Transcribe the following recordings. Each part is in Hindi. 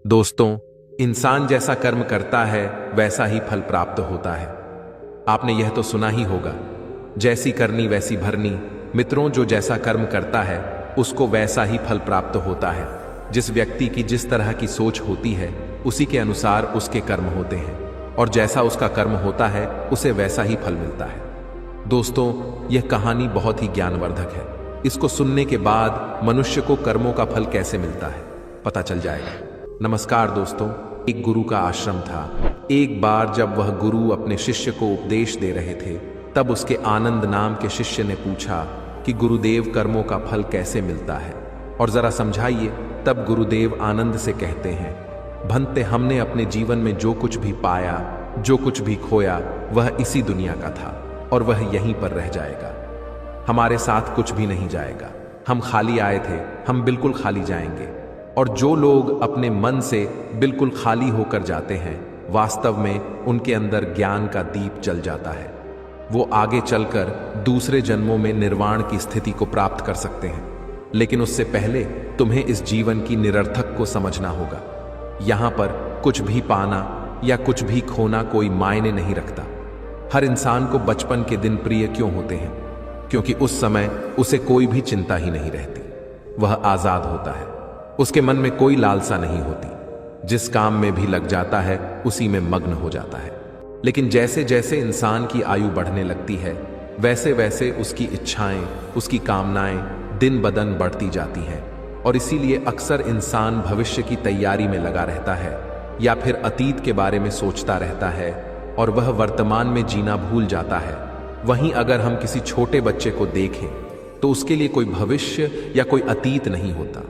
दोस्तों, इंसान जैसा कर्म करता है वैसा ही फल प्राप्त होता है। आपने यह तो सुना ही होगा, जैसी करनी वैसी भरनी। मित्रों, जो जैसा कर्म करता है उसको वैसा ही फल प्राप्त होता है। जिस व्यक्ति की जिस तरह की सोच होती है उसी के अनुसार उसके कर्म होते हैं, और जैसा उसका कर्म होता है उसे वैसा ही फल मिलता है। दोस्तों, यह कहानी बहुत ही ज्ञानवर्धक है। इसको सुनने के बाद मनुष्य को कर्मों का फल कैसे मिलता है पता चल जाएगा। नमस्कार दोस्तों, एक गुरु का आश्रम था। एक बार जब वह गुरु अपने शिष्य को उपदेश दे रहे थे, तब उसके आनंद नाम के शिष्य ने पूछा कि गुरुदेव, कर्मों का फल कैसे मिलता है और जरा समझाइए। तब गुरुदेव आनंद से कहते हैं, भंते, हमने अपने जीवन में जो कुछ भी पाया, जो कुछ भी खोया, वह इसी दुनिया का था और वह यहीं पर रह जाएगा। हमारे साथ कुछ भी नहीं जाएगा। हम खाली आए थे, हम बिल्कुल खाली जाएंगे। और जो लोग अपने मन से बिल्कुल खाली होकर जाते हैं, वास्तव में उनके अंदर ज्ञान का दीप जल जाता है। वो आगे चलकर दूसरे जन्मों में निर्वाण की स्थिति को प्राप्त कर सकते हैं। लेकिन उससे पहले तुम्हें इस जीवन की निरर्थक को समझना होगा। यहां पर कुछ भी पाना या कुछ भी खोना कोई मायने नहीं रखता। हर इंसान को बचपन के दिन प्रिय क्यों होते हैं? क्योंकि उस समय उसे कोई भी चिंता ही नहीं रहती। वह आजाद होता है, उसके मन में कोई लालसा नहीं होती। जिस काम में भी लग जाता है उसी में मग्न हो जाता है। लेकिन जैसे जैसे इंसान की आयु बढ़ने लगती है, वैसे वैसे उसकी इच्छाएं, उसकी कामनाएं दिन ब दिन बढ़ती जाती हैं। और इसीलिए अक्सर इंसान भविष्य की तैयारी में लगा रहता है या फिर अतीत के बारे में सोचता रहता है और वह वर्तमान में जीना भूल जाता है। वहीं अगर हम किसी छोटे बच्चे को देखें तो उसके लिए कोई भविष्य या कोई अतीत नहीं होता।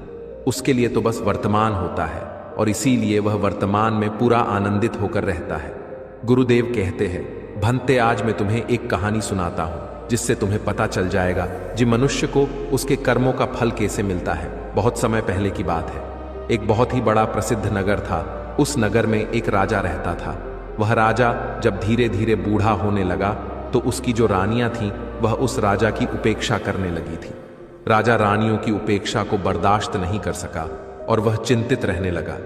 उसके लिए तो बस वर्तमान होता है और इसीलिए वह वर्तमान में पूरा आनंदित होकर रहता है। गुरुदेव कहते हैं, भंते, आज मैं तुम्हें एक कहानी सुनाता हूं जिससे तुम्हें पता चल जाएगा कि मनुष्य को उसके कर्मों का फल कैसे मिलता है। बहुत समय पहले की बात है। एक बहुत ही बड़ा प्रसिद्ध नगर था। उस नगर में एक राजा रहता था। वह राजा जब धीरे धीरे बूढ़ा होने लगा तो उसकी जो रानियां थीं वह उस राजा की उपेक्षा करने लगी थी। राजा रानियों की उपेक्षा को बर्दाश्त नहीं कर सका और वह चिंतित रहने लगा।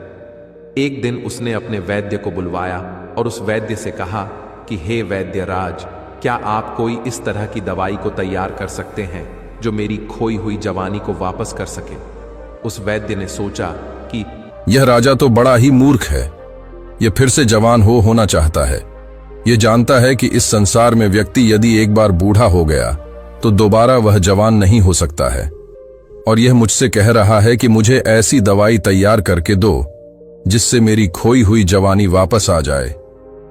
एक दिन उसने अपने वैद्य को बुलवाया और उस वैद्य से कहा कि हे वैद्य राज, क्या आप कोई इस तरह की दवाई को तैयार कर सकते हैं जो मेरी खोई हुई जवानी को वापस कर सके? उस वैद्य ने सोचा कि यह राजा तो बड़ा ही मूर्ख है। यह फिर से जवान होना चाहता है। यह जानता है कि इस संसार में व्यक्ति यदि एक बार बूढ़ा हो गया तो दोबारा वह जवान नहीं हो सकता है। और यह मुझसे कह रहा है कि मुझे ऐसी दवाई तैयार करके दो जिससे मेरी खोई हुई जवानी वापस आ जाए।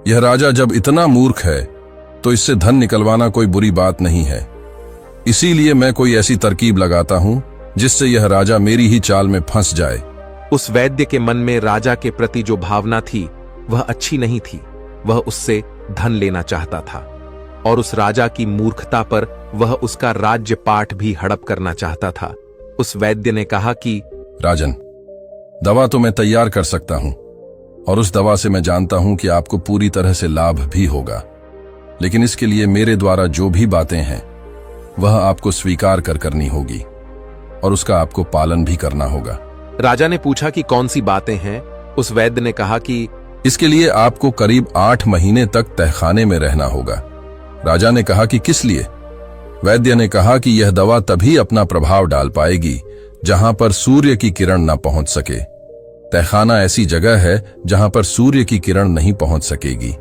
यह राजा जब इतना मूर्ख है तो इससे धन निकलवाना कोई बुरी बात नहीं है। इसीलिए मैं कोई ऐसी तरकीब लगाता हूं जिससे यह राजा मेरी ही चाल में फंस जाए। उस वैद्य के मन में राजा के प्रति जो भावना थी वह अच्छी नहीं थी। वह उससे धन लेना चाहता था और उस राजा की मूर्खता पर वह उसका राज्य पाठ भी हड़प करना चाहता था। उस वैद्य ने कहा कि राजन, दवा तो मैं तैयार कर सकता हूं और उस दवा से मैं जानता हूं कि आपको पूरी तरह से लाभ भी होगा। लेकिन इसके लिए मेरे द्वारा जो भी बातें हैं वह आपको स्वीकार करनी होगी और उसका आपको पालन भी करना होगा। राजा ने पूछा कि कौन सी बातें हैं? उस वैद्य ने कहा कि इसके लिए आपको करीब 8 महीने तक तहखाने में रहना होगा। राजा ने कहा कि किस लिए? वैद्य ने कहा कि यह दवा तभी अपना प्रभाव डाल पाएगी जहां पर सूर्य की किरण न पहुंच सके। तहखाना ऐसी जगह है जहां पर सूर्य की किरण नहीं पहुंच सकेगी।